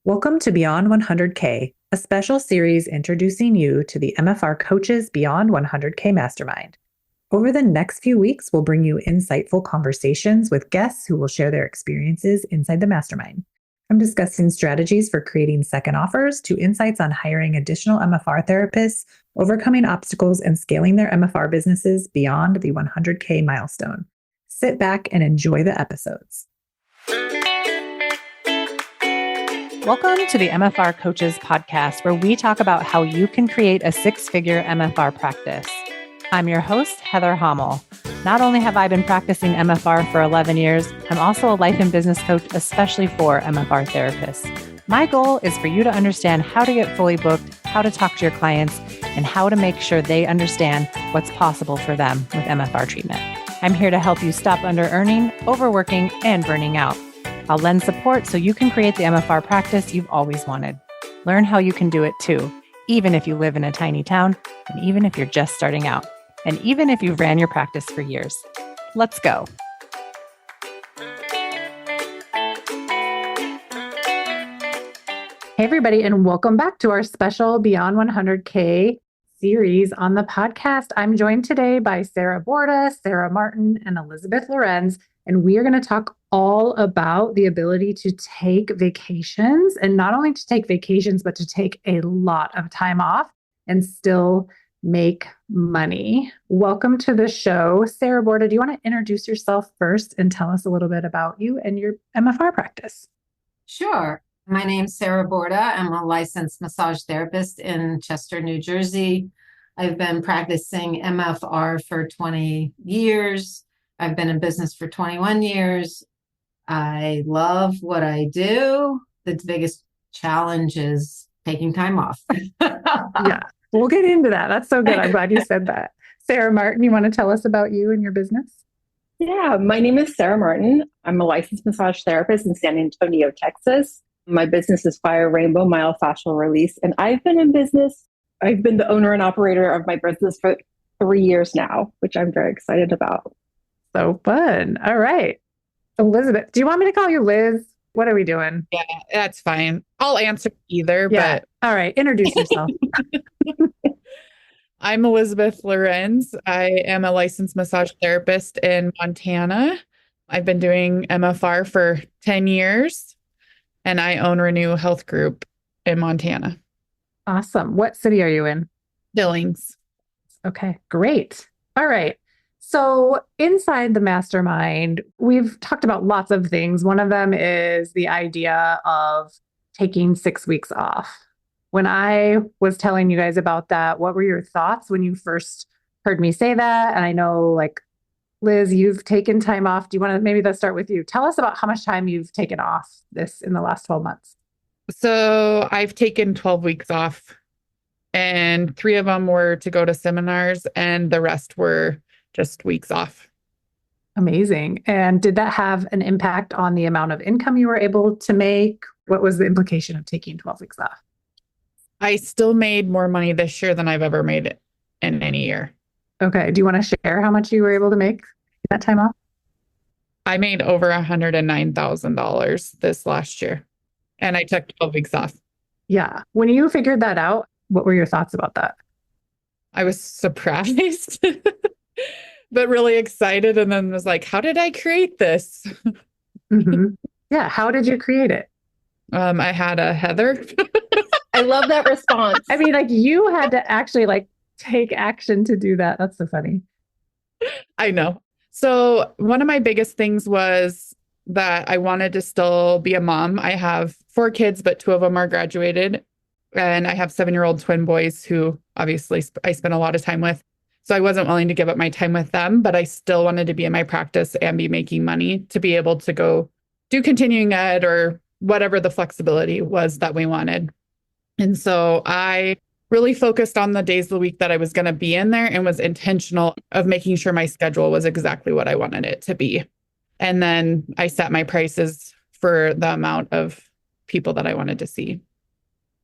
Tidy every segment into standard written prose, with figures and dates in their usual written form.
Welcome to Beyond 100K, a special series introducing you to the MFR Coaches Beyond 100K Mastermind. Over the next few weeks, we'll bring you insightful conversations with guests who will share their experiences inside the mastermind. From discussing strategies for creating second offers to insights on hiring additional MFR therapists, overcoming obstacles, and scaling their MFR businesses beyond the 100K milestone. Sit back and enjoy the episodes. Welcome to the MFR Coaches podcast, where we talk about how you can create a six-figure MFR practice. I'm your host, Heather Hommel. Not only have I been practicing MFR for 11 years, I'm also a life and business coach, especially for MFR therapists. My goal is for you to understand how to get fully booked, how to talk to your clients, and how to make sure they understand what's possible for them with MFR treatment. I'm here to help you stop under-earning, overworking, and burning out. I'll lend support so you can create the MFR practice you've always wanted. Learn how you can do it too, even if you live in a tiny town, and even if you're just starting out, and even if you've ran your practice for years. Let's go. Hey, everybody, and welcome back to our special Beyond 100K series on the podcast. I'm joined today by Borda, Sara Martin, and Liz Lorenz, and we are going to talk all about the ability to take vacations, and not only to take vacations, but to take a lot of time off and still make money. Welcome to the show. Sara, Borda, do you want to introduce yourself first and tell us a little bit about you and your MFR practice? Sure. My name's Sara Borda. I'm a licensed massage therapist in Chester, New Jersey. I've been practicing MFR for 20 years. I've been in business for 21 years. I love what I do. The biggest challenge is taking time off. Yeah, we'll get into that. That's so good. I'm glad you said that. Sara Martin, you want to tell us about you and your business? Yeah, my name is Sara Martin. I'm a licensed massage therapist in San Antonio, Texas. My business is Fire Rainbow Myofascial Release, and I've been in business. I've been the owner and operator of my business for 3 years now, which I'm very excited about. So fun. All right. Elizabeth, do you want me to call you Liz? What are we doing? Yeah, that's fine. I'll answer either, Yeah. but... All right. Introduce yourself. I'm Liz Lorenz. I am a licensed massage therapist in Montana. I've been doing MFR for 10 years, and I own Renew Health Group in Montana. Awesome. What city are you in? Billings. Okay, great. All right. So inside the mastermind, we've talked about lots of things. One of them is the idea of taking 6 weeks off. When I was telling you guys about that, what were your thoughts when you first heard me say that? And I know, like, Liz, you've taken time off. Do you want to, maybe let's start with you. Tell us about how much time you've taken off this in the last 12 months. So I've taken 12 weeks off, and 3 of them were to go to seminars, and the rest were just weeks off. Amazing. And did that have an impact on the amount of income you were able to make? What was the implication of taking 12 weeks off? I still made more money this year than I've ever made in any year. Okay. Do you want to share how much you were able to make that time off? I made over $109,000 this last year, and I took 12 weeks off. Yeah. When you figured that out, what were your thoughts about that? I was surprised, but really excited. And then was like, how did I create this? Mm-hmm. Yeah. How did you create it? I had a Heather. I love that response. I mean, like, you had to actually take action to do that. That's so funny. I know. So one of my biggest things was that I wanted to still be a mom. I have 4 kids, but 2 of them are graduated. And I have 7-year-old twin boys who obviously I spend a lot of time with. So I wasn't willing to give up my time with them, but I still wanted to be in my practice and be making money to be able to go do continuing ed or whatever the flexibility was that we wanted. And so I really focused on the days of the week that I was going to be in there and was intentional of making sure my schedule was exactly what I wanted it to be. And then I set my prices for the amount of people that I wanted to see.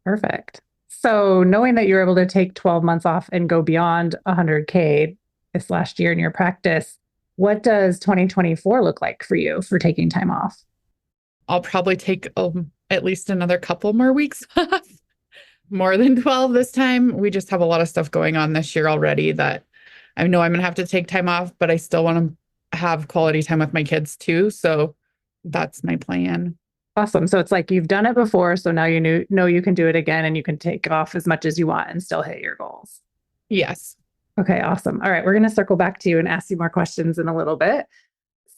Perfect. So knowing that you're able to take 12 months off and go beyond 100K this last year in your practice, what does 2024 look like for you for taking time off? I'll probably take at least another couple more weeks off. More than 12 this time. We just have a lot of stuff going on this year already that I know I'm going to have to take time off, but I still want to have quality time with my kids too. So that's my plan. Awesome. So it's like you've done it before. So now know you can do it again and you can take off as much as you want and still hit your goals. Yes. Okay, awesome. All right. We're going to circle back to you and ask you more questions in a little bit.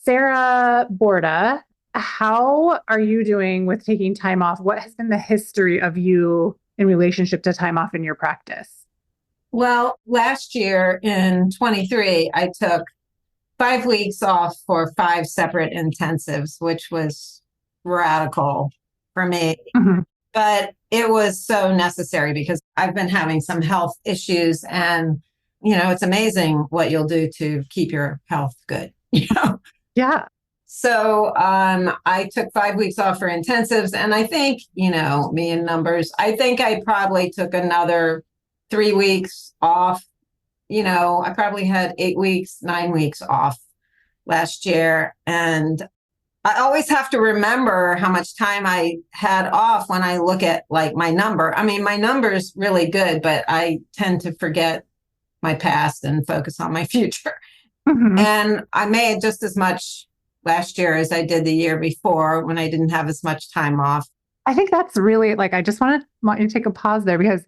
Sara Borda, how are you doing with taking time off? What has been the history of you in relationship to time off in your practice? Well, last year in 23, I took 5 weeks off for 5 separate intensives, which was radical for me. Mm-hmm. But it was so necessary because I've been having some health issues, and it's amazing what you'll do to keep your health good. Yeah. So I took 5 weeks off for intensives, and I think, me and numbers, I think I probably took another 3 weeks off. I probably had 8 weeks, 9 weeks off last year. And I always have to remember how much time I had off when I look at like my number. I mean, my number is really good, but I tend to forget my past and focus on my future. Mm-hmm. And I made just as much last year as I did the year before when I didn't have as much time off. I think that's really I just want you to take a pause there, because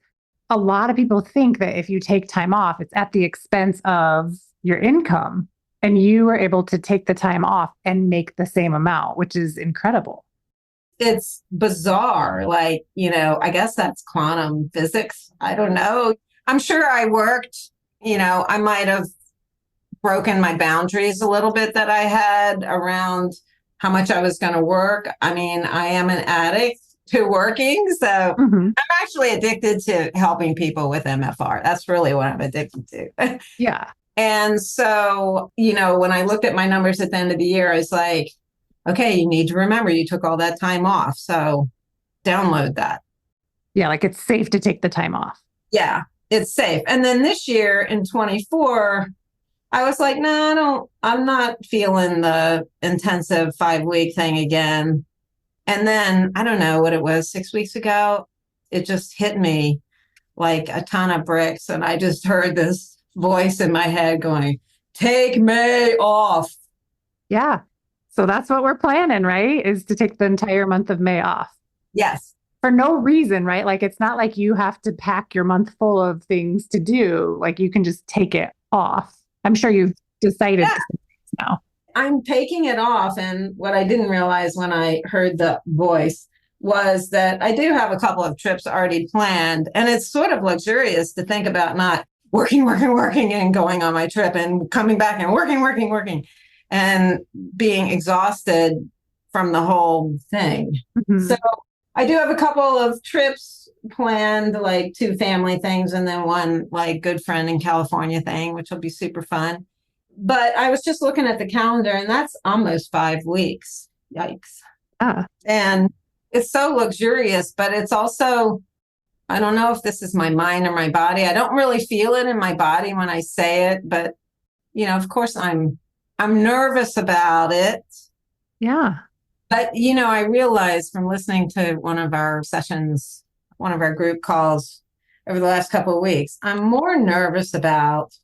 a lot of people think that if you take time off, it's at the expense of your income, and you were able to take the time off and make the same amount, which is incredible. It's bizarre. I guess that's quantum physics. I don't know. I'm sure I worked, I might have broken my boundaries a little bit that I had around how much I was going to work. I mean, I am an addict to working. So Mm-hmm. I'm actually addicted to helping people with MFR. That's really what I'm addicted to. Yeah. And so, when I looked at my numbers at the end of the year, I was like, okay, you need to remember you took all that time off. So download that. Yeah. It's safe to take the time off. Yeah, it's safe. And then this year in 24, I was like, no, I'm not feeling the intensive 5-week thing again. And then I don't know what it was, 6 weeks ago, it just hit me like a ton of bricks. And I just heard this voice in my head going, take May off. Yeah. So that's what we're planning, right? Is to take the entire month of May off. Yes. For no reason, right? It's not like you have to pack your month full of things to do. You can just take it off. I'm sure you've decided now. I'm taking it off. And what I didn't realize when I heard the voice was that I do have a couple of trips already planned. And it's sort of luxurious to think about not working and going on my trip and coming back and working and being exhausted from the whole thing. Mm-hmm. So I do have a couple of trips planned, like 2 family things and then one good friend in California thing, which will be super fun. But I was just looking at the calendar, and that's almost 5 weeks. Yikes. Ah. And it's so luxurious, but it's also, I don't know if this is my mind or my body. I don't really feel it in my body when I say it, but of course I'm nervous about it. Yeah. But, I realized from listening to one of our sessions, one of our group calls over the last couple of weeks, I'm more nervous about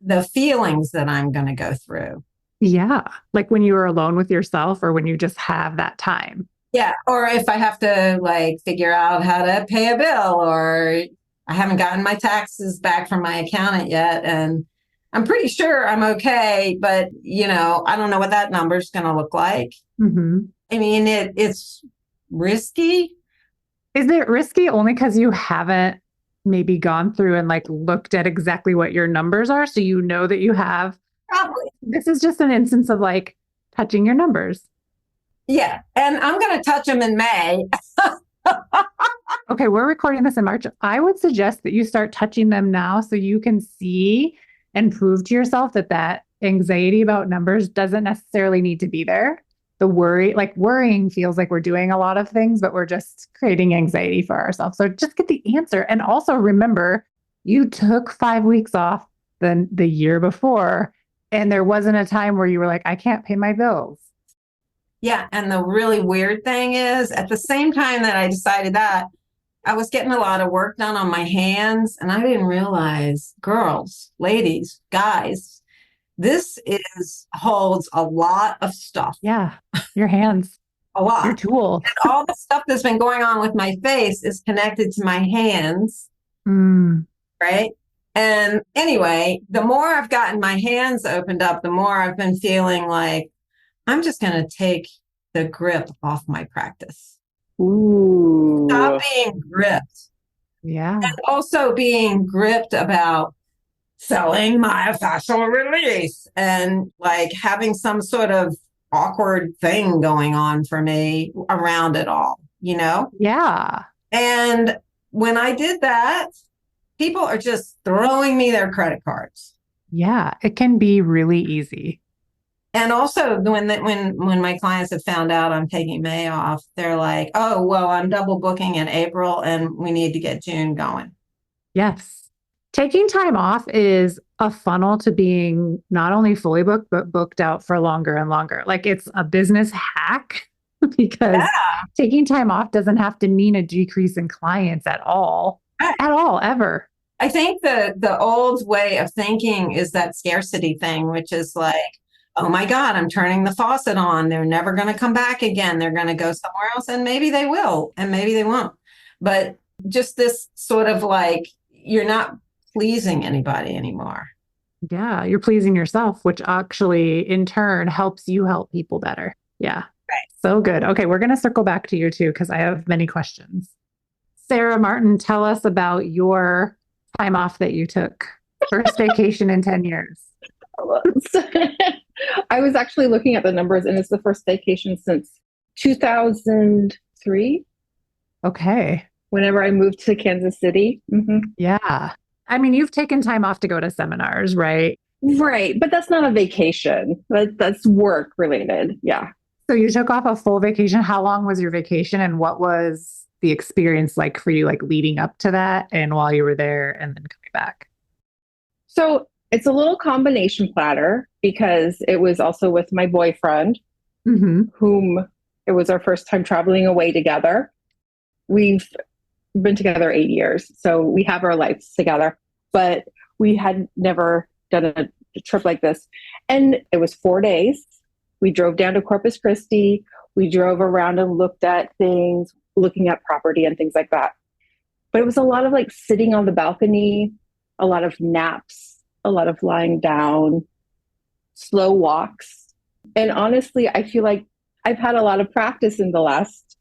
the feelings that I'm going to go through. Yeah. When you are alone with yourself or when you just have that time. Yeah. Or if I have to figure out how to pay a bill, or I haven't gotten my taxes back from my accountant yet. And I'm pretty sure I'm okay, but I don't know what that number is going to look like. Mm-hmm. I mean, it's risky. Is it risky only because you haven't maybe gone through and looked at exactly what your numbers are? So that you have. Probably. This is just an instance of touching your numbers. Yeah. And I'm going to touch them in May. Okay. We're recording this in March. I would suggest that you start touching them now so you can see and prove to yourself that anxiety about numbers doesn't necessarily need to be there. The worrying feels like we're doing a lot of things, but we're just creating anxiety for ourselves. So just get the answer. And also remember, you took 5 weeks off the year before, and there wasn't a time where you were like, I can't pay my bills. Yeah. And the really weird thing is, at the same time that I decided that, I was getting a lot of work done on my hands, and I didn't realize, girls, ladies, guys, this holds a lot of stuff. Yeah. Your hands, A lot. your tool. And all the stuff that's been going on with my face is connected to my hands. Right. And anyway, the more I've gotten my hands opened up, the more I've been feeling like I'm just going to take the grip off my practice. Ooh. Stop being gripped. Yeah. And also being gripped about selling myofascial release and like having some sort of awkward thing going on for me around it all, you know? Yeah. And when I did that, people are just throwing me their credit cards. Yeah. It can be really easy. And also when my clients have found out I'm taking May off, they're like, oh, well, I'm double booking in April and we need to get June going. Yes. Taking time off is a funnel to being not only fully booked, but booked out for longer and longer. Like, it's a business hack because taking time off doesn't have to mean a decrease in clients at all, ever. I think the old way of thinking is that scarcity thing, which is like, oh my God, I'm turning the faucet on. They're never going to come back again. They're going to go somewhere else, and maybe they will, and maybe they won't. But just this sort of like, you're not pleasing anybody anymore. Yeah, you're pleasing yourself, which actually in turn helps you help people better. Yeah. Right. So good. Okay, we're going to circle back to you too, because I have many questions. Sara Martin, tell us about your time off that you took. First vacation in 10 years. I was actually looking at the numbers, and it's the first vacation since 2003. Okay. Whenever I moved to Kansas City. Mm-hmm. Yeah. I mean, you've taken time off to go to seminars, right? Right. But that's not a vacation. That's work related. Yeah. So you took off a full vacation. How long was your vacation, and what was the experience like for you, like leading up to that and while you were there and then coming back? So it's a little combination platter because it was also with my boyfriend, whom it was our first time traveling away together. We've been together 8 years, so we have our lives together, but we had never done a trip like this. And it was 4 days. We drove down to Corpus Christi. We drove around and looked at things, looking at property and things like that. But it was a lot of like sitting on the balcony, a lot of naps, a lot of lying down, slow walks. And honestly, I feel like I've had a lot of practice in the last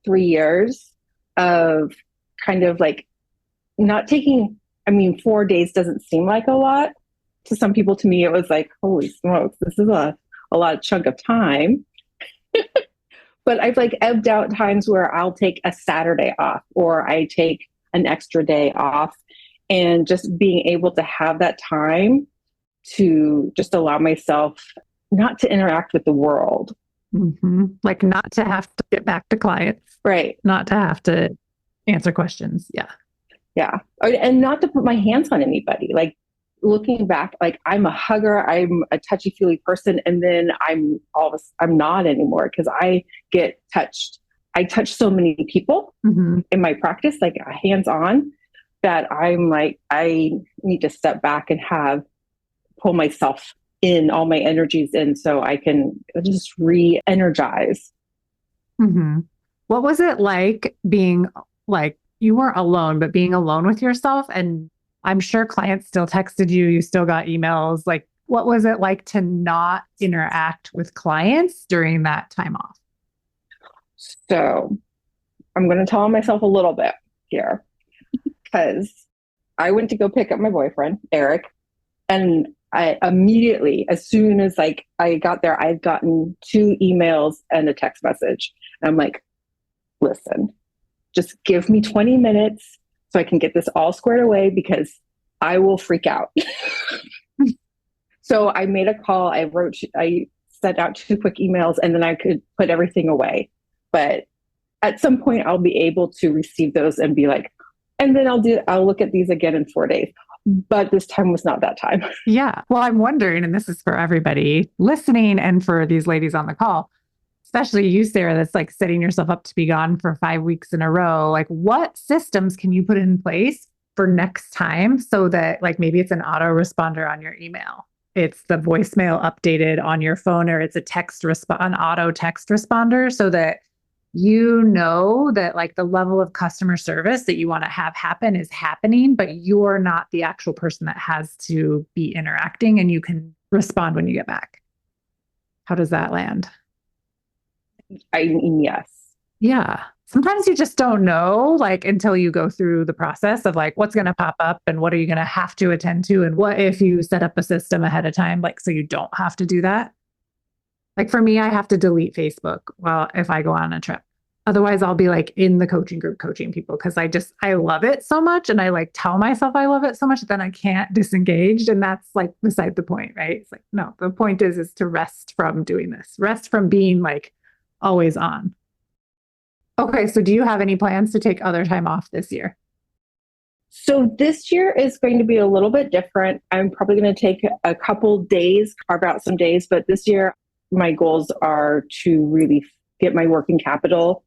3 years of kind of like not taking, 4 days doesn't seem like a lot to some people. To me, it was like, holy smokes, this is a lot of chunk of time. But I've like ebbed out times where I'll take a Saturday off, or I take an extra day off, and just being able to have that time to just allow myself not to interact with the world. Like not to have to get back to clients. Right. Not to have to answer questions. Yeah. Yeah. And not to put my hands on anybody. Like looking back, like I'm a hugger, I'm a touchy-feely person, and then I'm not anymore because I get touched. I touch so many people in my practice, like hands-on, that I'm like, I need to step back and pull myself in, all my energies in, so I can just re-energize. What was it like being like, you weren't alone, but being alone with yourself? And I'm sure clients still texted you, you still got emails. Like, what was it like to not interact with clients during that time off? So I'm going to tell myself a little bit here, because I went to go pick up my boyfriend, Eric, and I immediately, as soon as like I got there, I'd gotten 2 emails and a text message. And I'm like, listen, just give me 20 minutes so I can get this all squared away, because I will freak out. So I made a call. I sent out 2 quick emails, and then I could put everything away. But at some point I'll be able to receive those and be like, and then I'll look at these again in 4 days. But this time was not that time. Yeah. Well, I'm wondering, and this is for everybody listening and for these ladies on the call. especially you, Sarah, that's like setting yourself up to be gone for 5 weeks in a row. Like, what systems can you put in place for next time so that like maybe it's an autoresponder on your email? It's the voicemail updated on your phone, or it's an auto text responder, so that you know that like the level of customer service that you want to have happen is happening, but you're not the actual person that has to be interacting, and you can respond when you get back. How does that land? I mean, yes. Yeah. Sometimes you just don't know, like, until you go through the process of like, what's going to pop up and what are you going to have to attend to? And what if you set up a system ahead of time, like, so you don't have to do that? Like for me, I have to delete Facebook if I go on a trip. Otherwise, I'll be like in the coaching group coaching people because I love it so much. And I like tell myself I love it so much, then I can't disengage. And that's like beside the point, right? It's like, no, the point is to rest from doing this, rest from being like always on. Okay. So do you have any plans to take other time off this year? So this year is going to be a little bit different. I'm probably going to take a couple days, carve out some days, but this year my goals are to really get my working capital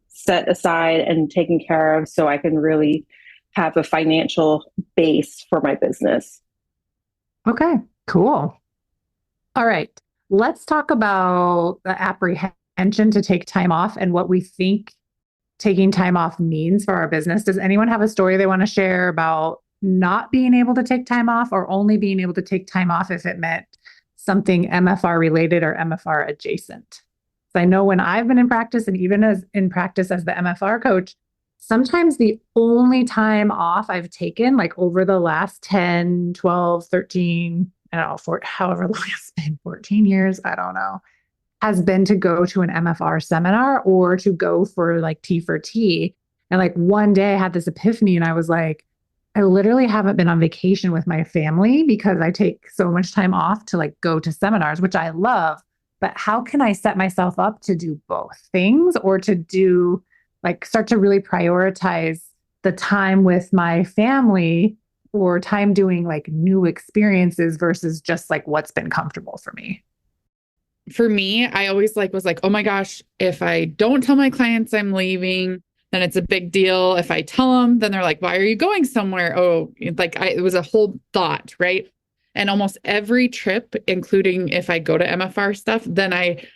set aside and taken care of so I can really have a financial base for my business. Okay, cool. All right. Let's talk about the apprehension to take time off and what we think taking time off means for our business. Does anyone have a story they want to share about not being able to take time off, or only being able to take time off if it meant something MFR related or MFR adjacent? So I know when I've been in practice, and even as in practice as the MFR coach, sometimes the only time off I've taken, like over the last 10, 12, 13, I don't know, for however long it's been, 14 years, I don't know, has been to go to an MFR seminar or to go for like T for T. And like one day I had this epiphany and I was like, I literally haven't been on vacation with my family because I take so much time off to like go to seminars, which I love. But how can I set myself up to do both things, or to do like start to really prioritize the time with my family or time doing like new experiences versus just like what's been comfortable for me? For me, I always was like, oh my gosh, if I don't tell my clients I'm leaving, then it's a big deal. If I tell them, then they're like, why are you going somewhere? Oh, it was a whole thought, right? And almost every trip, including if I go to MFR stuff, then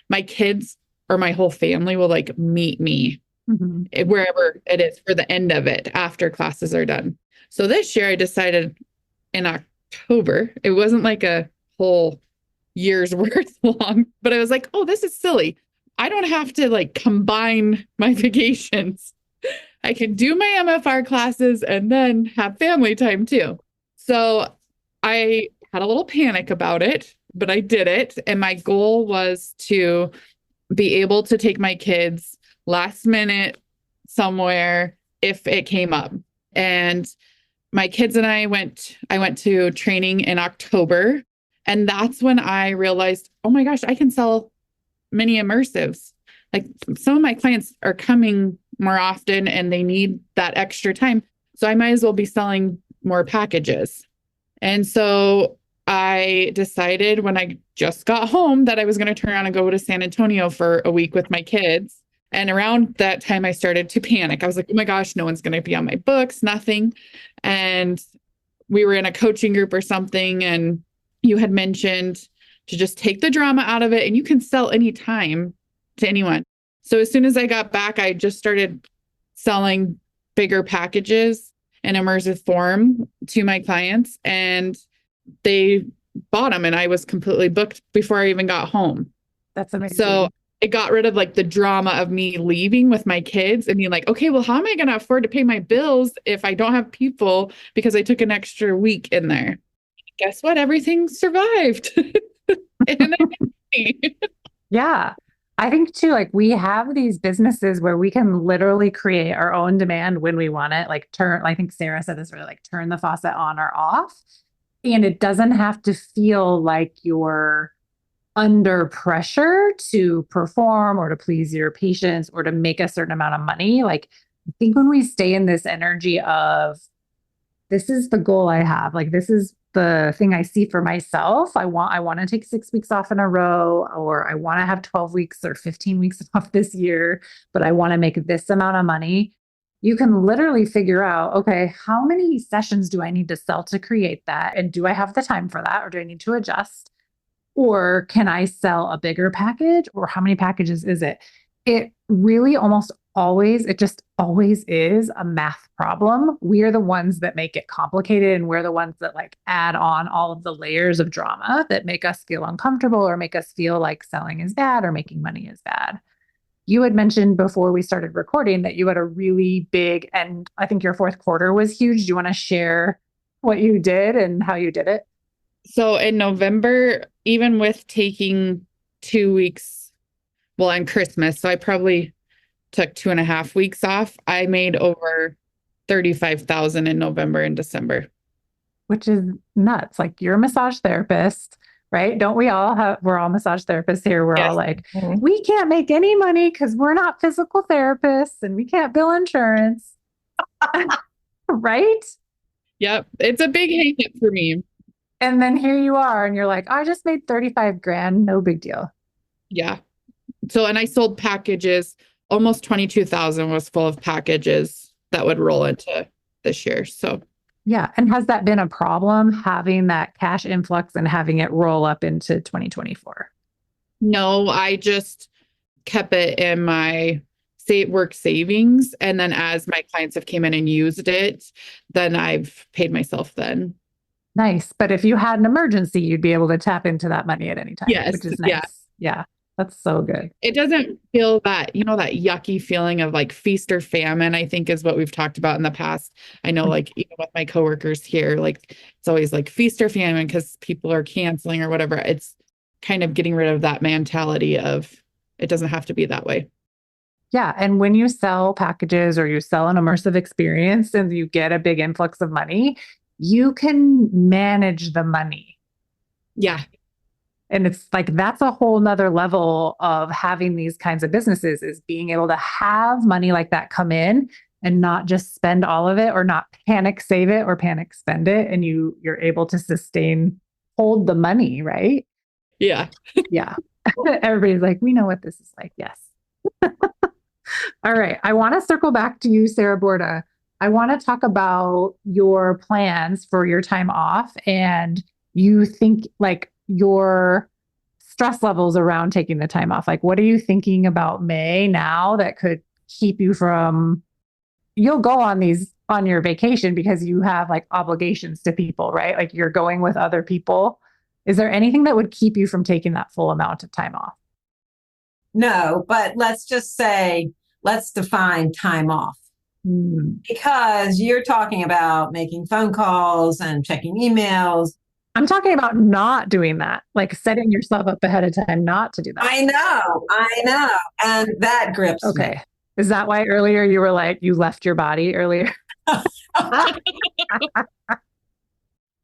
my kids or my whole family will like meet me wherever it is for the end of it after classes are done. So this year I decided in October, it wasn't like a whole year's worth long, but I was like, oh, this is silly. I don't have to like combine my vacations. I can do my MFR classes and then have family time too. So I had a little panic about it, but I did it. And my goal was to be able to take my kids last minute somewhere if it came up. And my kids and I went to training in October. And that's when I realized, oh my gosh, I can sell mini immersives. Like some of my clients are coming more often and they need that extra time. So I might as well be selling more packages. And so I decided when I just got home that I was going to turn around and go to San Antonio for a week with my kids. And around that time, I started to panic. I was like, oh my gosh, no one's going to be on my books, nothing. And we were in a coaching group or something. And you had mentioned to just take the drama out of it and you can sell anytime to anyone. So as soon as I got back, I just started selling bigger packages in immersive form to my clients, and they bought them and I was completely booked before I even got home. That's amazing. So it got rid of like the drama of me leaving with my kids and being like, okay, well, how am I going to afford to pay my bills if I don't have people because I took an extra week in there? Guess what? Everything survived. Yeah. I think too, like we have these businesses where we can literally create our own demand when we want it. Like I think Sarah said this really, like turn the faucet on or off. And it doesn't have to feel like you're under pressure to perform or to please your patients or to make a certain amount of money. Like I think when we stay in this energy of this is the goal I have, like this is the thing I see for myself. I want to take 6 weeks off in a row, or I want to have 12 weeks or 15 weeks off this year, but I want to make this amount of money. You can literally figure out, okay, how many sessions do I need to sell to create that? And do I have the time for that? Or do I need to adjust? Or can I sell a bigger package? Or how many packages is it? It really it just always is a math problem. We are the ones that make it complicated, and we're the ones that like add on all of the layers of drama that make us feel uncomfortable or make us feel like selling is bad or making money is bad. You had mentioned before we started recording that you had a really big, and I think your fourth quarter was huge. Do you want to share what you did and how you did it? So in November, even with taking 2 weeks, well, on Christmas, so I probably took 2.5 weeks off, I made over 35,000 in November and December. Which is nuts. Like, you're a massage therapist, right? Don't we all we're all massage therapists here. We're all like, we can't make any money because we're not physical therapists and we can't bill insurance. Right? Yep. It's a big hang-up for me. And then here you are and you're like, I just made 35 grand. No big deal. Yeah. So, and I sold packages. Almost 22,000 was full of packages that would roll into this year. So, yeah. And has that been a problem, having that cash influx and having it roll up into 2024? No, I just kept it in my work savings. And then as my clients have came in and used it, then I've paid myself then. Nice. But if you had an emergency, you'd be able to tap into that money at any time, which is nice. Yeah. Yeah. That's so good. It doesn't feel that, that yucky feeling of like feast or famine, I think is what we've talked about in the past. I know, like, even with my coworkers here, like, it's always like feast or famine because people are canceling or whatever. It's kind of getting rid of that mentality of it doesn't have to be that way. Yeah. And when you sell packages or you sell an immersive experience and you get a big influx of money, you can manage the money. Yeah. And it's like, that's a whole nother level of having these kinds of businesses, is being able to have money like that come in and not just spend all of it, or not panic save it or panic spend it. And you're able to hold the money, right? Yeah. Yeah. Everybody's like, we know what this is like. Yes. All right. I want to circle back to you, Sara Borda. I want to talk about your plans for your time off, and you think like your stress levels around taking the time off. Like, what are you thinking about May now that could keep you from, you'll go on your vacation because you have like obligations to people, right? Like, you're going with other people. Is there anything that would keep you from taking that full amount of time off? No, but let's just say, let's define time off. Because you're talking about making phone calls and checking emails. I'm talking about not doing that, like setting yourself up ahead of time not to do that. I know. And that grips me. Is that why earlier you were like, you left your body earlier?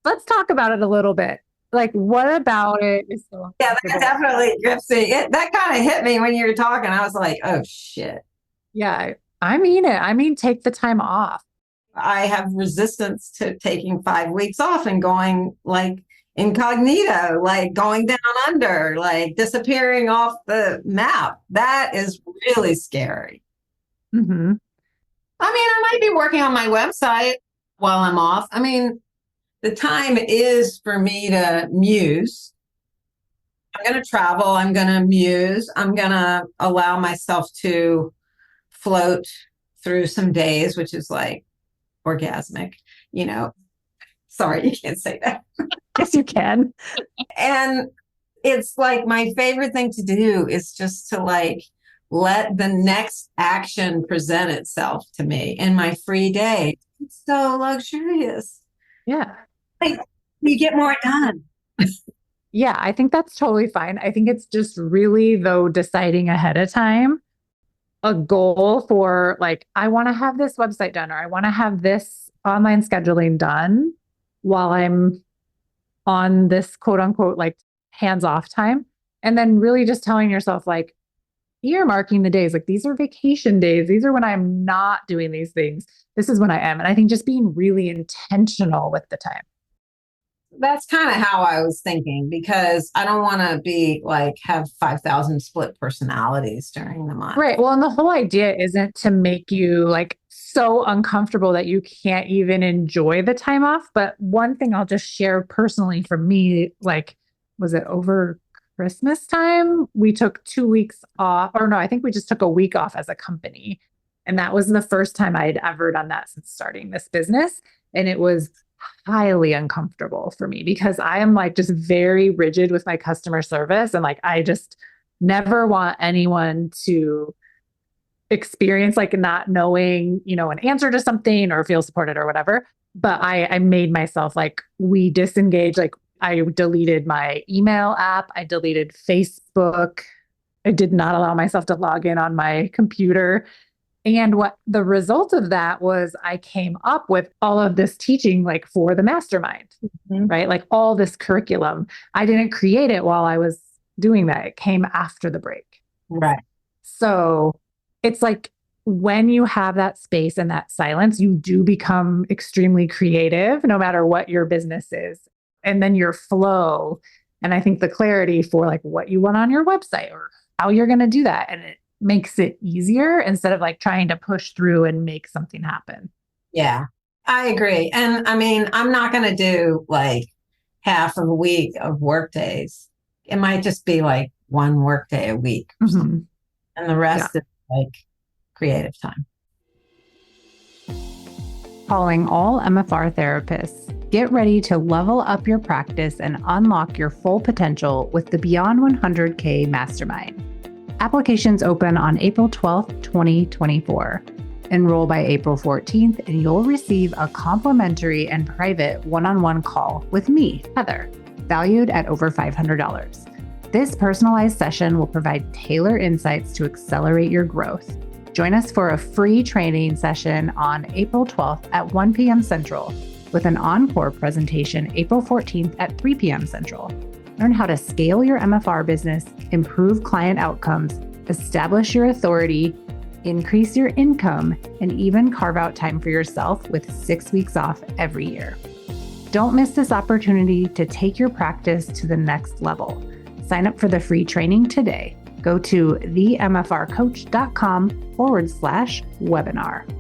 Let's talk about it a little bit. Like, what about it is so Yeah, that definitely grips me. That kind of hit me when you were talking. I was like, oh, shit. Yeah, I mean it. I mean, take the time off. I have resistance to taking 5 weeks off and going like incognito, like going down under, like disappearing off the map. That is really scary. Mm-hmm. I mean, I might be working on my website while I'm off. I mean, the time is for me to muse. I'm going to travel. I'm going to muse. I'm going to allow myself to float through some days, which is like orgasmic, Sorry, you can't say that. Yes, you can. And it's like my favorite thing to do is just to like let the next action present itself to me in my free day. It's so luxurious. Yeah. Like, you get more done. Yeah, I think that's totally fine. I think it's just really, though, deciding ahead of time a goal for like, I want to have this website done, or I want to have this online scheduling done while I'm on this quote unquote, like hands off time. And then really just telling yourself, like, earmarking the days, like, these are vacation days. These are when I'm not doing these things. This is when I am. And I think just being really intentional with the time. that's kind of how I was thinking, because I don't want to be like have 5,000 split personalities during the month. Right. Well, and the whole idea isn't to make you like so uncomfortable that you can't even enjoy the time off. But one thing I'll just share personally for me, like, was it over Christmas time? We took 2 weeks off, or no, I think we just took a week off as a company. And that was the first time I'd ever done that since starting this business. And it was highly uncomfortable for me because I am like just very rigid with my customer service. And like, I just never want anyone to experience like not knowing, an answer to something or feel supported or whatever. But I made myself like, we disengage, like I deleted my email app. I deleted Facebook. I did not allow myself to log in on my computer. And what the result of that was I came up with all of this teaching, like for the mastermind, right? Like all this curriculum. I didn't create it while I was doing that. It came after the break. Right. So it's like when you have that space and that silence, you do become extremely creative, no matter what your business is. And then your flow. And I think the clarity for like what you want on your website or how you're going to do that. And it makes it easier instead of like trying to push through and make something happen. Yeah, I agree. And I mean, I'm not going to do like half of a week of work days. It might just be like one work day a week. And the rest is like creative time. Calling all MFR therapists. Get ready to level up your practice and unlock your full potential with the Beyond 100K Mastermind. Applications open on April 12th, 2024. Enroll by April 14th, and you'll receive a complimentary and private one-on-one call with me, Heather, valued at over $500. This personalized session will provide tailored insights to accelerate your growth. Join us for a free training session on April 12th at 1 p.m. Central, with an encore presentation April 14th at 3 p.m. Central. Learn how to scale your MFR business, improve client outcomes, establish your authority, increase your income, and even carve out time for yourself with 6 weeks off every year. Don't miss this opportunity to take your practice to the next level. Sign up for the free training today. Go to themfrcoach.com/webinar.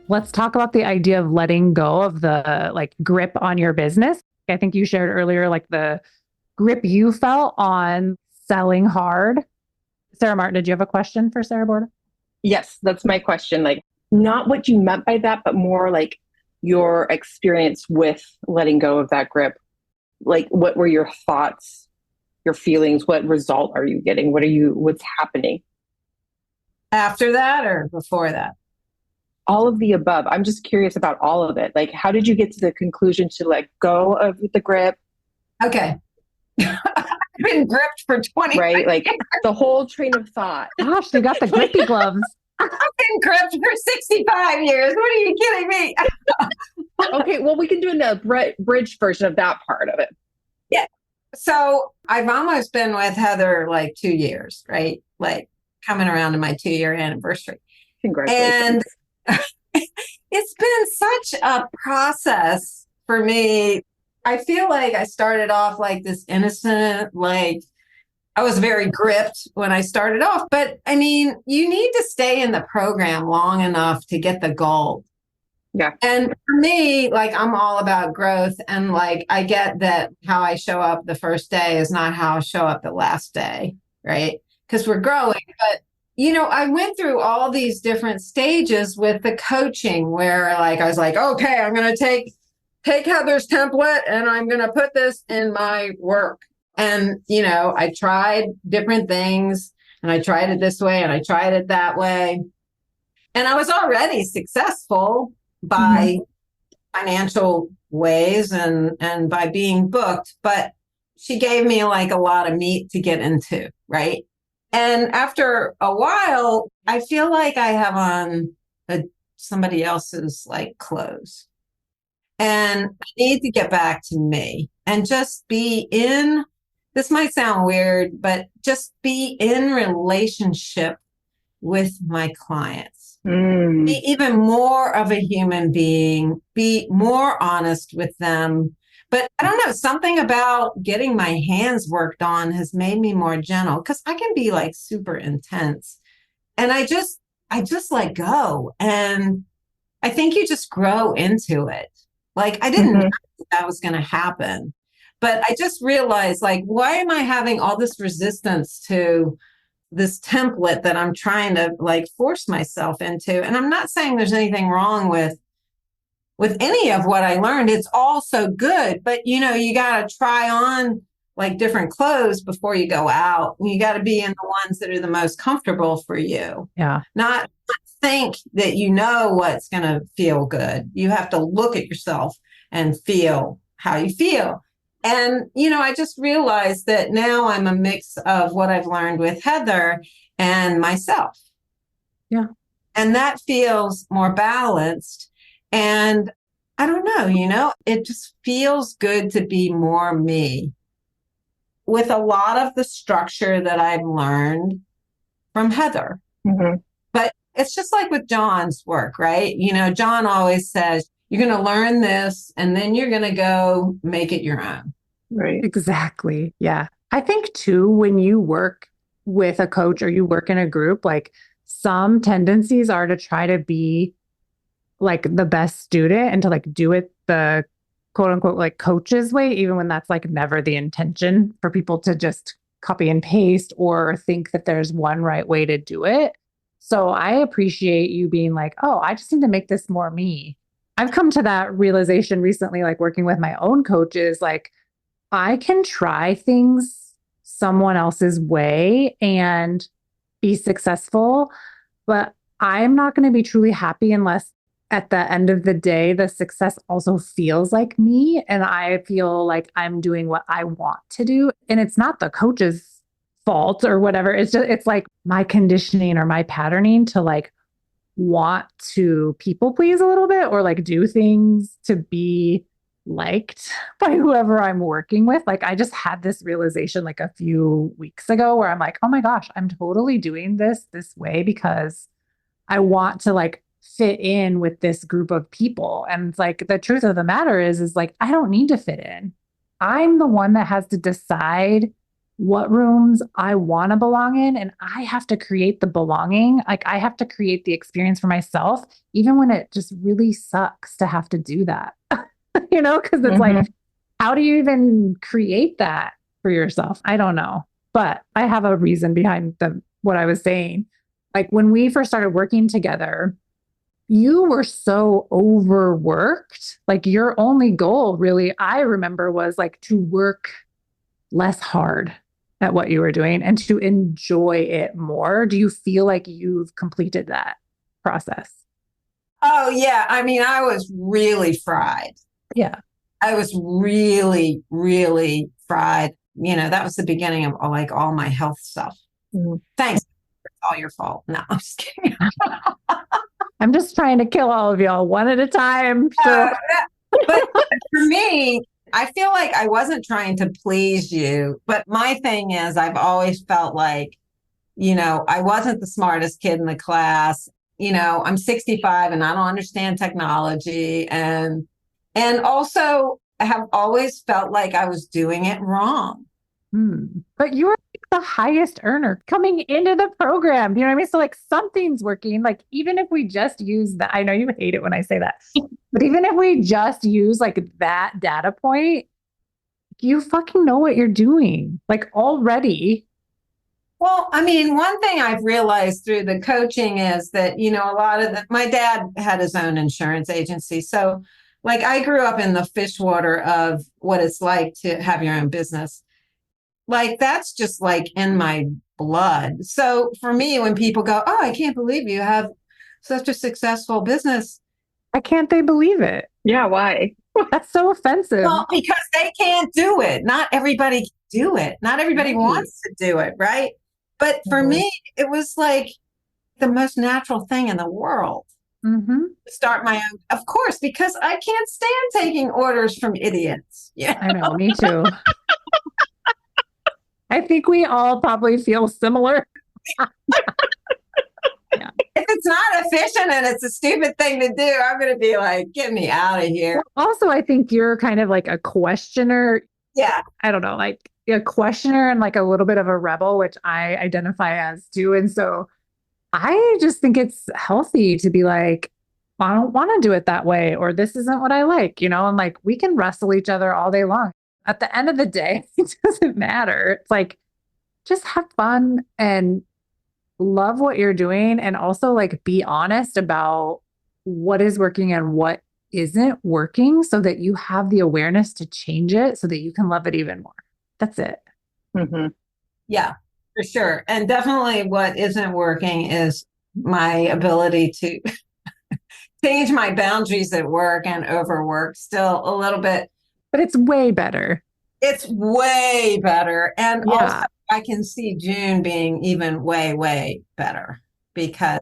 Let's talk about the idea of letting go of the like grip on your business. I think you shared earlier, like the grip you felt on selling hard. Sara Martin, did you have a question for Sara Borda? Yes, that's my question. Like, not what you meant by that, but more like your experience with letting go of that grip. Like, what were your thoughts, your feelings? What result are you getting? What's happening? After that or before that? All of the above. I'm just curious about all of it. Like, how did you get to the conclusion to let go of the grip? Okay. I've been gripped for 20 right? years. Like the whole train of thought. Gosh, they got the grippy gloves. I've been gripped for 65 years. What are you kidding me? Okay, well, we can do a bridge version of that part of it. Yeah. So I've almost been with Heather like 2 years, right? Like coming around to my 2-year anniversary. Congratulations. And it's been such a process for me. I feel like I started off like this innocent, like I was very gripped when I started off. But I mean, you need to stay in the program long enough to get the gold. Yeah. And for me, like I'm all about growth. And like I get that how I show up the first day is not how I show up the last day, right? Because we're growing. But I went through all these different stages with the coaching where like I was like, okay, I'm going to take Heather's template and I'm going to put this in my work. And, I tried different things and I tried it this way and I tried it that way. And I was already successful by financial ways and by being booked, but she gave me like a lot of meat to get into, right? And after a while, I feel like I have on somebody else's like clothes. And I need to get back to me and just be in, this might sound weird, but just be in relationship with my clients. be even more of a human being, be more honest with them. But I don't know, something about getting my hands worked on has made me more gentle, because I can be like super intense. And I just let go. And I think you just grow into it. Like, I didn't know that was going to happen, but I just realized, like, why am I having all this resistance to this template that I'm trying to like force myself into? And I'm not saying there's anything wrong with any of what I learned. It's all so good, but you know, you got to try on like different clothes before you go out. You got to be in the ones that are the most comfortable for you. Yeah. Not think that you know what's going to feel good. You have to look at yourself and feel how you feel. And, you know, I just realized that now I'm a mix of what I've learned with Heather and myself. Yeah. And that feels more balanced. And I don't know, you know, it just feels good to be more me with a lot of the structure that I've learned from Heather. But it's just like with John's work, right? You know, John always says, you're going to learn this and then you're going to go make it your own. Right. Exactly. Yeah. I think too, when you work with a coach or you work in a group, like some tendencies are to try to be like the best student and to like do it the quote unquote like coach's way, even when that's like never the intention for people to just copy and paste or think that there's one right way to do it. So I appreciate you being like, oh, I just need to make this more me. I've come to that realization recently, like working with my own coaches, like I can try things someone else's way and be successful, but I'm not going to be truly happy unless at the end of the day, the success also feels like me and I feel like I'm doing what I want to do. And it's not the coach's fault or whatever. It's just, it's like my conditioning or my patterning to like want to people please a little bit or like do things to be liked by whoever I'm working with. Like I just had this realization like a few weeks ago where I'm like, oh my gosh, I'm totally doing this way because I want to like fit in with this group of people. And it's like, the truth of the matter is like, I don't need to fit in. I'm the one that has to decide what rooms I want to belong in. And I have to create the belonging. Like I have to create the experience for myself, even when it just really sucks to have to do that, you know, because it's like, how do you even create that for yourself? I don't know, but I have a reason behind what I was saying. Like when we first started working together, you were so overworked. Like your only goal really, I remember, was like to work less hard at what you were doing and to enjoy it more. Do you feel like you've completed that process? Oh, yeah. I mean, I was really fried. Yeah. I was really, really fried. You know, that was the beginning of like all my health stuff. Thanks. It's all your fault. No, I'm just kidding. I'm just trying to kill all of y'all one at a time. So. But for me, I feel like I wasn't trying to please you. But my thing is, I've always felt like, you know, I wasn't the smartest kid in the class. You know, I'm 65 and I don't understand technology. And also I have always felt like I was doing it wrong. But you were the highest earner coming into the program. You know what I mean? So like something's working. Like even if we just use that, I know you hate it when I say that, but even if we just use like that data point, you fucking know what you're doing like already. Well, I mean, one thing I've realized through the coaching is that, you know, a lot of my dad had his own insurance agency. So like I grew up in the fish water of what it's like to have your own business. Like, that's just like in my blood. So for me, when people go, oh, I can't believe you have such a successful business. Why can't they believe it? Yeah, why? That's so offensive. Well, because they can't do it. Not everybody can do it. Not everybody wants to do it, right? But for me, it was like the most natural thing in the world. To start my own, of course, because I can't stand taking orders from idiots. Yeah, I know, me too. I think we all probably feel similar. Yeah. If it's not efficient and it's a stupid thing to do, I'm going to be like, get me out of here. Also, I think you're kind of like a questioner. Yeah. I don't know, like a questioner and like a little bit of a rebel, which I identify as too. And so I just think it's healthy to be like, I don't want to do it that way, or this isn't what I like, and like we can wrestle each other all day long. At the end of the day, it doesn't matter. It's like, just have fun and love what you're doing. And also like be honest about what is working and what isn't working so that you have the awareness to change it so that you can love it even more. That's it. Mm-hmm. Yeah, for sure. And definitely what isn't working is my ability to change my boundaries at work and overwork still a little bit. But it's way better. It's way better. And Yeah. also I can see June being even way, way better because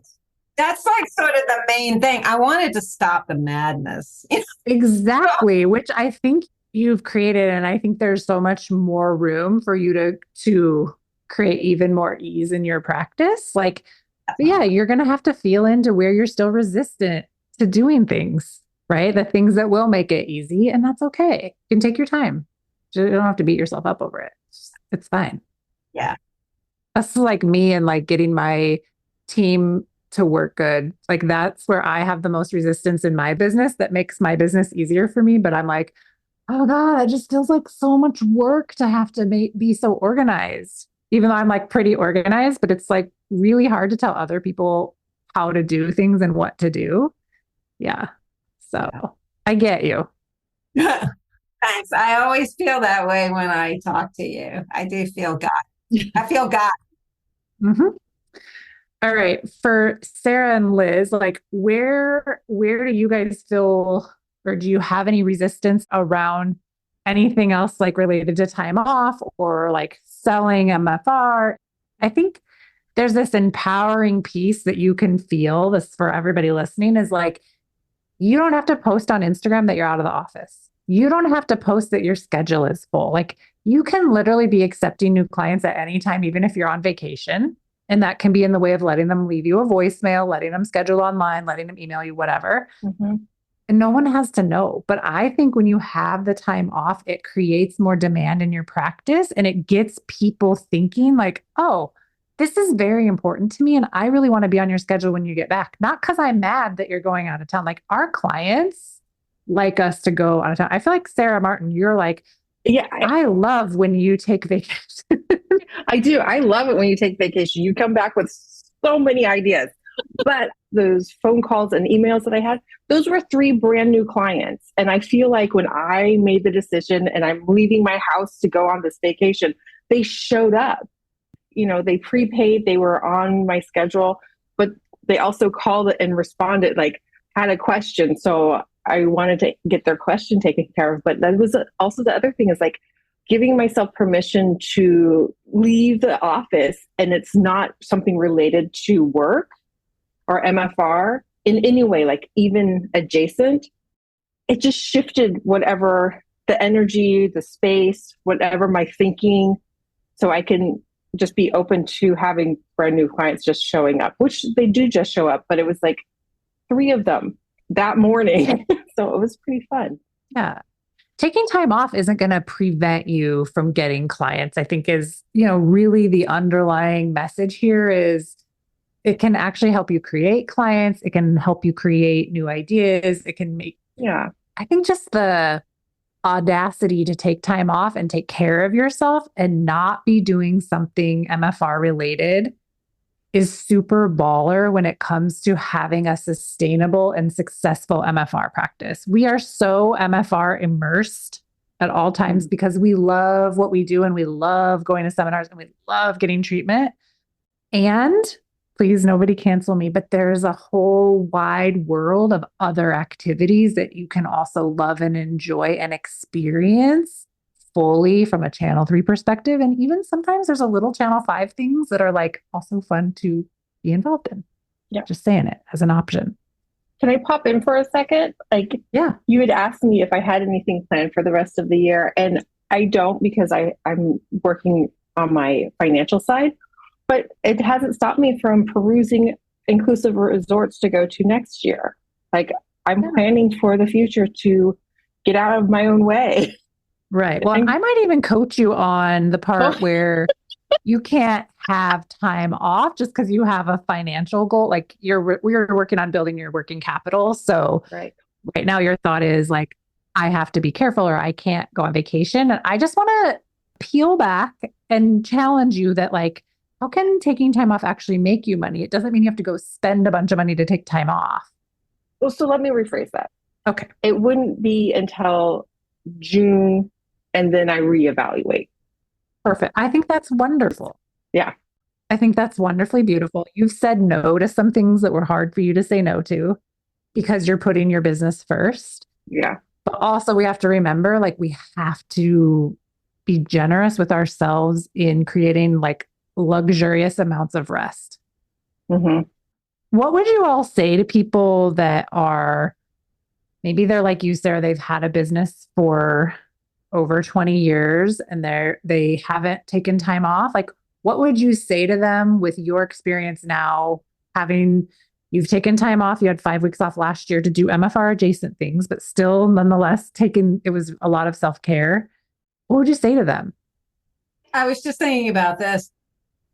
that's like sort of the main thing. I wanted to stop the madness. Exactly, which I think you've created. And I think there's so much more room for you to create even more ease in your practice. Like, yeah, you're going to have to feel into where you're still resistant to doing things, right? The things that will make it easy. And that's okay. You can take your time. You don't have to beat yourself up over it. It's fine. Yeah. That's like me and like getting my team to work good. Like that's where I have the most resistance in my business that makes my business easier for me. But I'm like, oh God, it just feels like so much work to have to be so organized, even though I'm like pretty organized, but it's like really hard to tell other people how to do things and what to do. Yeah. So I get you. Thanks. I always feel that way when I talk to you. I do feel God. I feel God. Mm-hmm. All right. For Sara and Liz, like where do you guys feel, or do you have any resistance around anything else like related to time off or like selling MFR? I think there's this empowering piece that you can feel. This for everybody listening is like, you don't have to post on Instagram that you're out of the office. You don't have to post that your schedule is full. Like you can literally be accepting new clients at any time, even if you're on vacation. And that can be in the way of letting them leave you a voicemail, letting them schedule online, letting them email you, whatever. Mm-hmm. And no one has to know. But I think when you have the time off, it creates more demand in your practice and it gets people thinking like, oh, this is very important to me. And I really want to be on your schedule when you get back. Not because I'm mad that you're going out of town. Like our clients like us to go out of town. I feel like Sara Martin, you're like, yeah, I love when you take vacation. I do. I love it when you take vacation. You come back with so many ideas. But those phone calls and emails that I had, those were 3 brand new clients. And I feel like when I made the decision and I'm leaving my house to go on this vacation, they showed up. They prepaid, they were on my schedule, but they also called and responded, like had a question. So I wanted to get their question taken care of. But that was also the other thing is like giving myself permission to leave the office and it's not something related to work or MFR in any way, like even adjacent. It just shifted whatever the energy, the space, whatever my thinking, so I can just be open to having brand new clients just showing up, which they do just show up, but it was like 3 of them that morning. So it was pretty fun. Yeah. Taking time off isn't going to prevent you from getting clients, I think is, really the underlying message here is it can actually help you create clients. It can help you create new ideas. It can make, I think just the audacity to take time off and take care of yourself and not be doing something MFR related is super baller when it comes to having a sustainable and successful MFR practice. We are so MFR immersed at all times because we love what we do and we love going to seminars and we love getting treatment. And please, nobody cancel me, but there's a whole wide world of other activities that you can also love and enjoy and experience fully from a Channel 3 perspective. And even sometimes there's a little Channel 5 things that are like also fun to be involved in. Yeah. Just saying it as an option. Can I pop in for a second? You had asked me if I had anything planned for the rest of the year, and I don't because I'm working on my financial side. But it hasn't stopped me from perusing inclusive resorts to go to next year. Like I'm planning for the future to get out of my own way. Right. Well, I might even coach you on the part where you can't have time off just because you have a financial goal. Like we're working on building your working capital. So right now your thought is like, I have to be careful or I can't go on vacation. And I just want to peel back and challenge you that like, how can taking time off actually make you money? It doesn't mean you have to go spend a bunch of money to take time off. Well, so let me rephrase that. Okay. It wouldn't be until June and then I reevaluate. Perfect. I think that's wonderful. Yeah. I think that's wonderfully beautiful. You've said no to some things that were hard for you to say no to because you're putting your business first. Yeah. But also we have to remember, like, we have to be generous with ourselves in creating like luxurious amounts of rest. Mm-hmm. What would you all say to people that are, maybe they're like you, Sarah, they've had a business for over 20 years and they haven't taken time off? Like, what would you say to them with your experience now, you've taken time off, you had 5 weeks off last year to do MFR adjacent things, but still nonetheless it was a lot of self-care. What would you say to them? I was just thinking about this.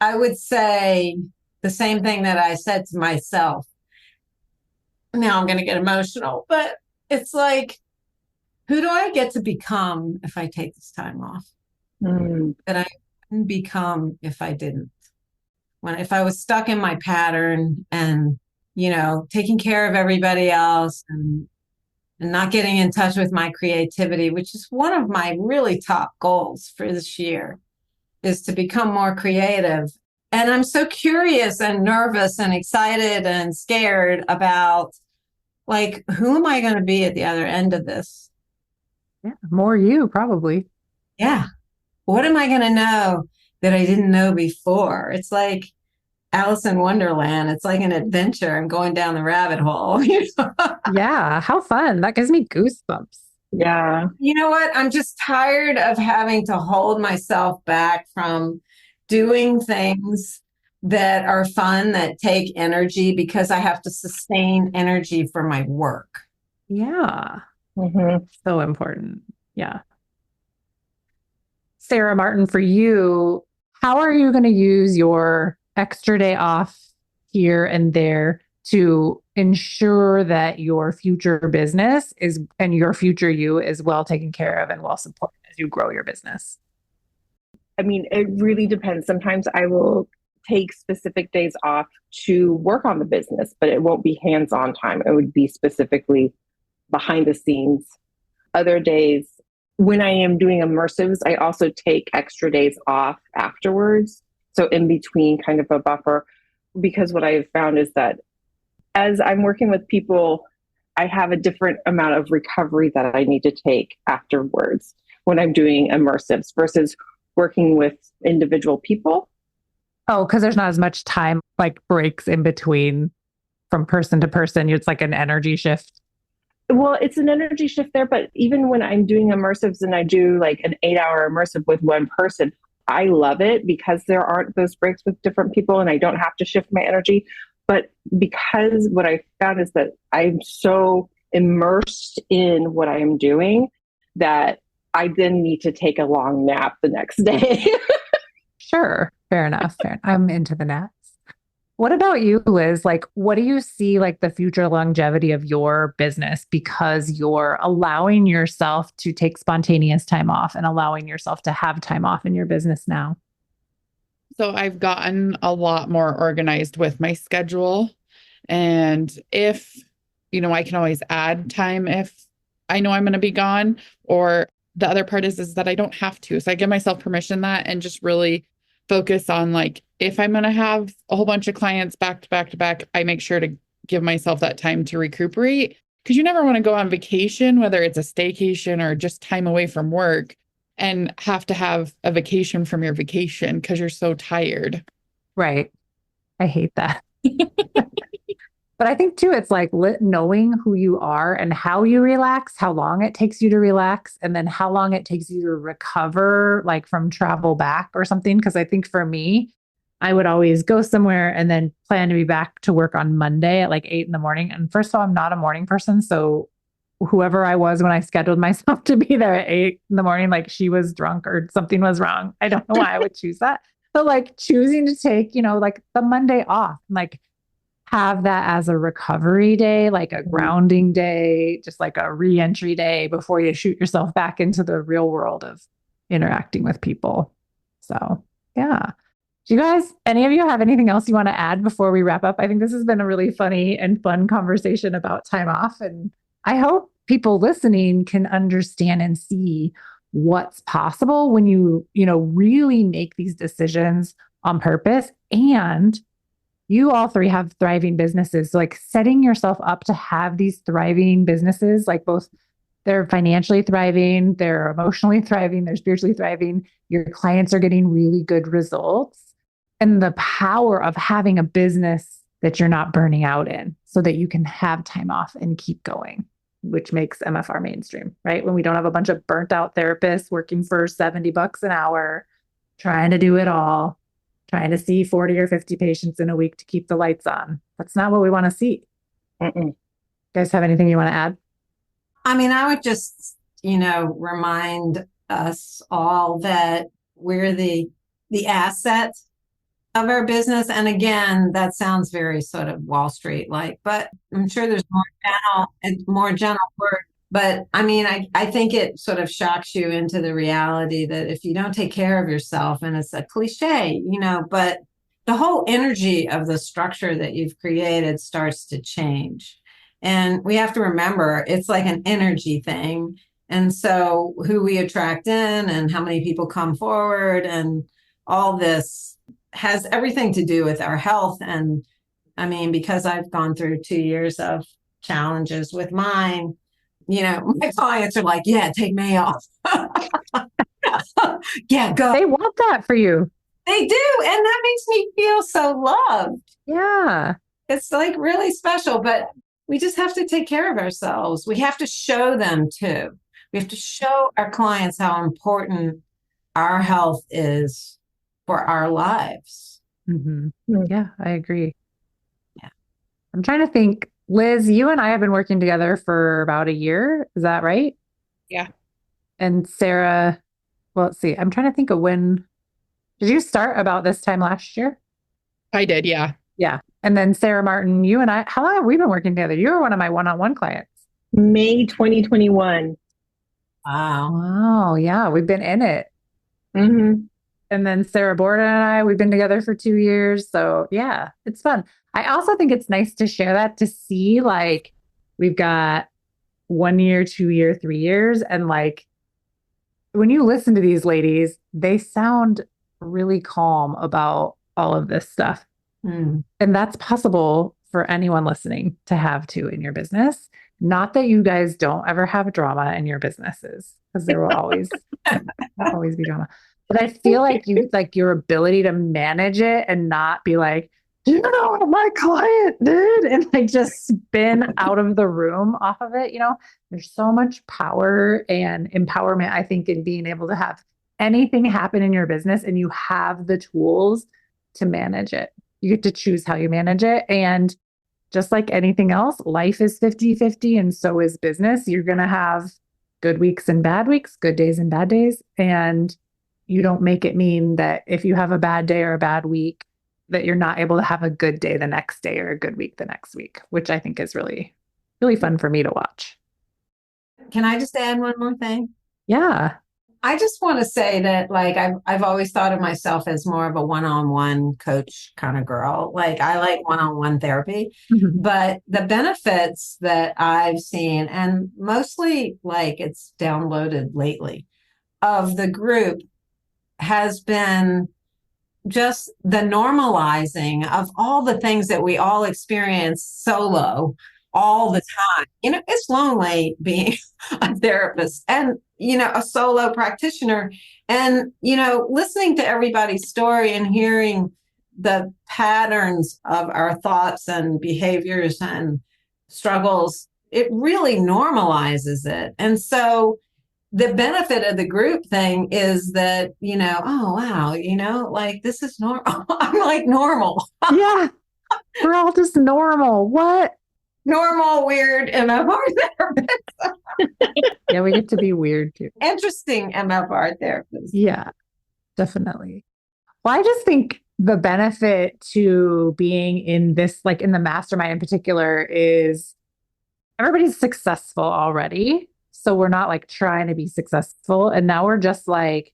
I would say the same thing that I said to myself. Now I'm going to get emotional, but it's like, who do I get to become if I take this time off? That I wouldn't become if I didn't. If I was stuck in my pattern and, taking care of everybody else and not getting in touch with my creativity, which is one of my really top goals for this year, is to become more creative. And I'm so curious and nervous and excited and scared about, like, who am I going to be at the other end of this? Yeah, more you, probably. Yeah. What am I going to know that I didn't know before? It's like Alice in Wonderland. It's like an adventure and going down the rabbit hole. Yeah. How fun. That gives me goosebumps. Yeah. You know what? I'm just tired of having to hold myself back from doing things that are fun, that take energy, because I have to sustain energy for my work. Yeah. Mm-hmm. So important. Yeah. Sara Martin, for you, how are you going to use your extra day off here and there to ensure that your future business and your future you is well taken care of and well supported as you grow your business? I mean, it really depends. Sometimes I will take specific days off to work on the business, but it won't be hands-on time. It would be specifically behind the scenes. Other days, when I am doing immersives, I also take extra days off afterwards. So in between, kind of a buffer, because what I've found is that as I'm working with people, I have a different amount of recovery that I need to take afterwards when I'm doing immersives versus working with individual people. Oh, because there's not as much time, like breaks in between from person to person. It's like an energy shift. Well, it's an energy shift there, but even when I'm doing immersives and I do like an 8-hour immersive with one person, I love it because there aren't those breaks with different people and I don't have to shift my energy. But because what I found is that I'm so immersed in what I am doing that I then need to take a long nap the next day. Sure. Fair enough. I'm into the naps. What about you, Liz? Like, what do you see like the future longevity of your business because you're allowing yourself to take spontaneous time off and allowing yourself to have time off in your business now? So I've gotten a lot more organized with my schedule. And if, I can always add time if I know I'm going to be gone, or the other part is that I don't have to. So I give myself permission that and just really focus on like, if I'm going to have a whole bunch of clients back to back to back, I make sure to give myself that time to recuperate, because you never want to go on vacation, whether it's a staycation or just time away from work, and have to have a vacation from your vacation because you're so tired. Right. I hate that. But I think too, it's like knowing who you are and how you relax, how long it takes you to relax, and then how long it takes you to recover, like from travel back or something. Because I think for me, I would always go somewhere and then plan to be back to work on Monday at like 8 a.m. And first of all, I'm not a morning person. So whoever I was when I scheduled myself to be there at 8 a.m, like she was drunk or something was wrong. I don't know why I would choose that. But like choosing to take, like the Monday off, like have that as a recovery day, like a grounding day, just like a re-entry day before you shoot yourself back into the real world of interacting with people. So, yeah. Do you guys, any of you have anything else you want to add before we wrap up? I think this has been a really funny and fun conversation about time off. And I hope people listening can understand and see what's possible when you really make these decisions on purpose. And you all three have thriving businesses. So like setting yourself up to have these thriving businesses, like both they're financially thriving, they're emotionally thriving, they're spiritually thriving. Your clients are getting really good results. And the power of having a business that you're not burning out in so that you can have time off and keep going, which makes MFR mainstream, right? When we don't have a bunch of burnt out therapists working for $70 an hour, trying to do it all, trying to see 40 or 50 patients in a week to keep the lights on. That's not what we want to see. You guys have anything you want to add? I mean, I would just, remind us all that we're the asset of our business. And again, that sounds very sort of Wall Street like, but I'm sure there's more general word. But I mean, I think it sort of shocks you into the reality that if you don't take care of yourself, and it's a cliche, but the whole energy of the structure that you've created starts to change. And we have to remember it's like an energy thing. And so who we attract in and how many people come forward and all this has everything to do with our health. And I mean, because I've gone through 2 years of challenges with mine, my clients are like, yeah, take May off. Yeah, go. They want that for you. They do. And that makes me feel so loved. Yeah. It's like really special, but we just have to take care of ourselves. We have to show them too. We have to show our clients how important our health is for our lives. Mm-hmm. Yeah, I agree. Yeah. I'm trying to think, Liz, you and I have been working together for about a year. Is that right? Yeah. And Sara, well, let's see. I'm trying to think of when, did you start about this time last year? I did. Yeah. Yeah. And then Sara Martin, you and I, how long have we been working together? You were one of my one-on-one clients. May 2021. Wow. Wow. Yeah. We've been in it. Mm-hmm. And then Sara Borda and I, we've been together for 2 years. So yeah, it's fun. I also think it's nice to share that, to see like we've got 1 year, 2 year, 3 years. And like when you listen to these ladies, they sound really calm about all of this stuff. And that's possible for anyone listening to have too in your business. Not that you guys don't ever have drama in your businesses, because there will always be drama. But I feel like your ability to manage it and not be like, do you know what my client did? And like just spin out of the room off of it. There's so much power and empowerment, I think, in being able to have anything happen in your business and you have the tools to manage it. You get to choose how you manage it. And just like anything else, life is 50-50 and so is business. You're going to have good weeks and bad weeks, good days and bad days. And you don't make it mean that if you have a bad day or a bad week, that you're not able to have a good day the next day or a good week the next week, which I think is really, really fun for me to watch. Can I just add one more thing? Yeah. I just want to say that like I've always thought of myself as more of a one-on-one coach kind of girl. Like I like one-on-one therapy, but the benefits that I've seen, and mostly like it's downloaded lately, of the group has been just the normalizing of all the things that we all experience solo all the time. It's lonely being a therapist and, a solo practitioner and, listening to everybody's story and hearing the patterns of our thoughts and behaviors and struggles, it really normalizes it. And so the benefit of the group thing is that, oh, wow, like this is normal. I'm like normal. Yeah. We're all just normal. What? Normal, weird MFR therapist. Yeah, we get to be weird too. Interesting MFR therapist. Yeah, definitely. Well, I just think the benefit to being in this, like in the mastermind in particular, is everybody's successful already. So we're not like trying to be successful. And now we're just like,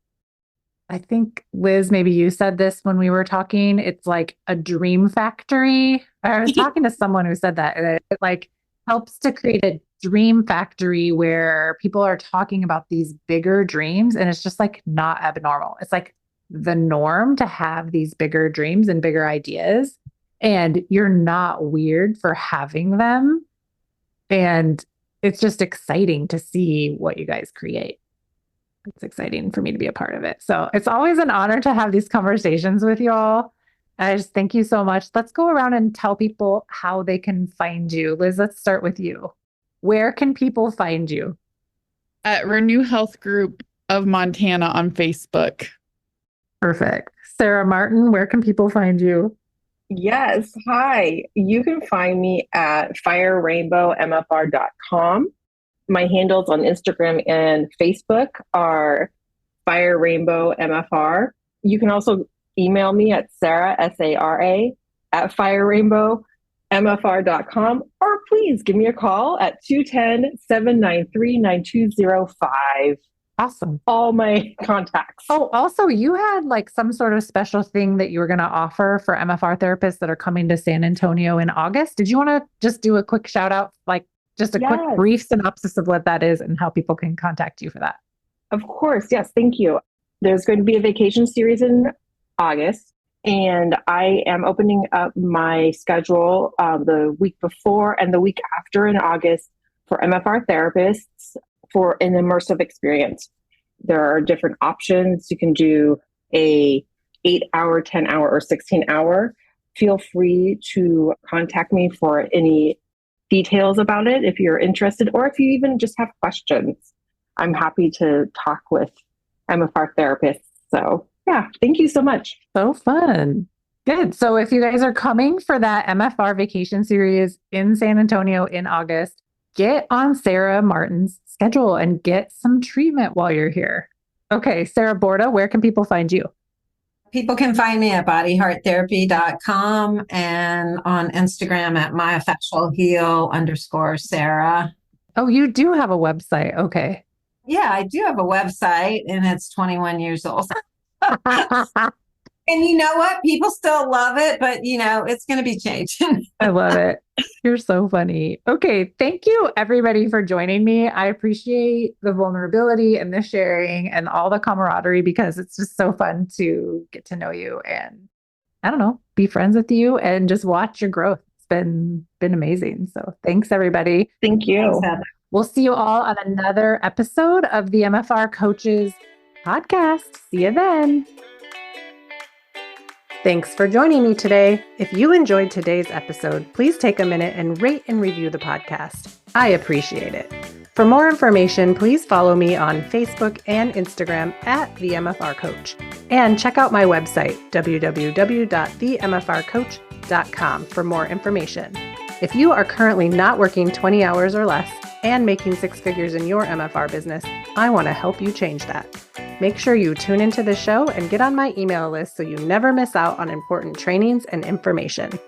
I think, Liz, maybe you said this when we were talking. It's like a dream factory. I was talking to someone who said that it like helps to create a dream factory where people are talking about these bigger dreams, and it's just like not abnormal. It's like the norm to have these bigger dreams and bigger ideas, and you're not weird for having them. And it's just exciting to see what you guys create. It's exciting for me to be a part of it. So it's always an honor to have these conversations with y'all. I just thank you so much. Let's go around and tell people how they can find you. Liz, let's start with you. Where can people find you? At Renew Health Group of Montana on Facebook. Perfect. Sara Martin, where can people find you? Yes. Hi. You can find me at firerainbowmfr.com. My handles on Instagram and Facebook are Fire Rainbow MFR. You can also email me at Sara, S-A-R-A, at firerainbowmfr.com, or please give me a call at 210-793-9205. Awesome. All my contacts. Oh, also, you had like some sort of special thing that you were going to offer for MFR therapists that are coming to San Antonio in August. Did you want to just do a quick shout out, like just a quick brief synopsis of what that is and how people can contact you for that? Of course. Yes. Thank you. There's going to be a vacation series in August, and I am opening up my schedule the week before and the week after in August for MFR therapists for an immersive experience. There are different options. You can do a 8-hour, 10-hour, or 16-hour. Feel free to contact me for any details about it if you're interested, or if you even just have questions. I'm happy to talk with MFR therapists. So yeah, thank you so much. So fun. Good. So if you guys are coming for that MFR vacation series in San Antonio in August, get on Sara Martin's schedule and get some treatment while you're here. Okay, Sara Borda, where can people find you? People can find me at bodyhearttherapy.com and on Instagram at myofficialheal_Sara. Oh, you do have a website. Okay. Yeah, I do have a website, and it's 21 years old. And you know what? People still love it, but it's going to be changing. I love it. You're so funny. Okay. Thank you everybody for joining me. I appreciate the vulnerability and the sharing and all the camaraderie, because it's just so fun to get to know you and, I don't know, be friends with you and just watch your growth. It's been amazing. So thanks everybody. Thank you. Thanks, we'll see you all on another episode of the MFR Coaches podcast. See you then. Thanks for joining me today. If you enjoyed today's episode, please take a minute and rate and review the podcast. I appreciate it. For more information, please follow me on Facebook and Instagram at The MFR Coach. And check out my website, www.themfrcoach.com, for more information. If you are currently not working 20 hours or less and making 6 figures in your MFR business, I want to help you change that. Make sure you tune into the show and get on my email list so you never miss out on important trainings and information.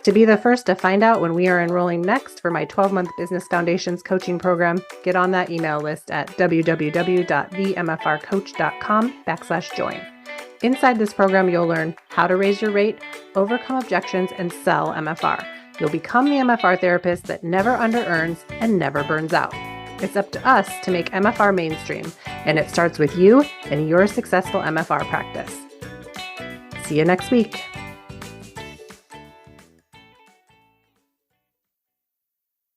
To be the first to find out when we are enrolling next for my 12-month Business Foundations coaching program, get on that email list at www.themfrcoach.com/join. Inside this program, you'll learn how to raise your rate, overcome objections, and sell MFR. You'll become the MFR therapist that never under-earns and never burns out. It's up to us to make MFR mainstream, and it starts with you and your successful MFR practice. See you next week.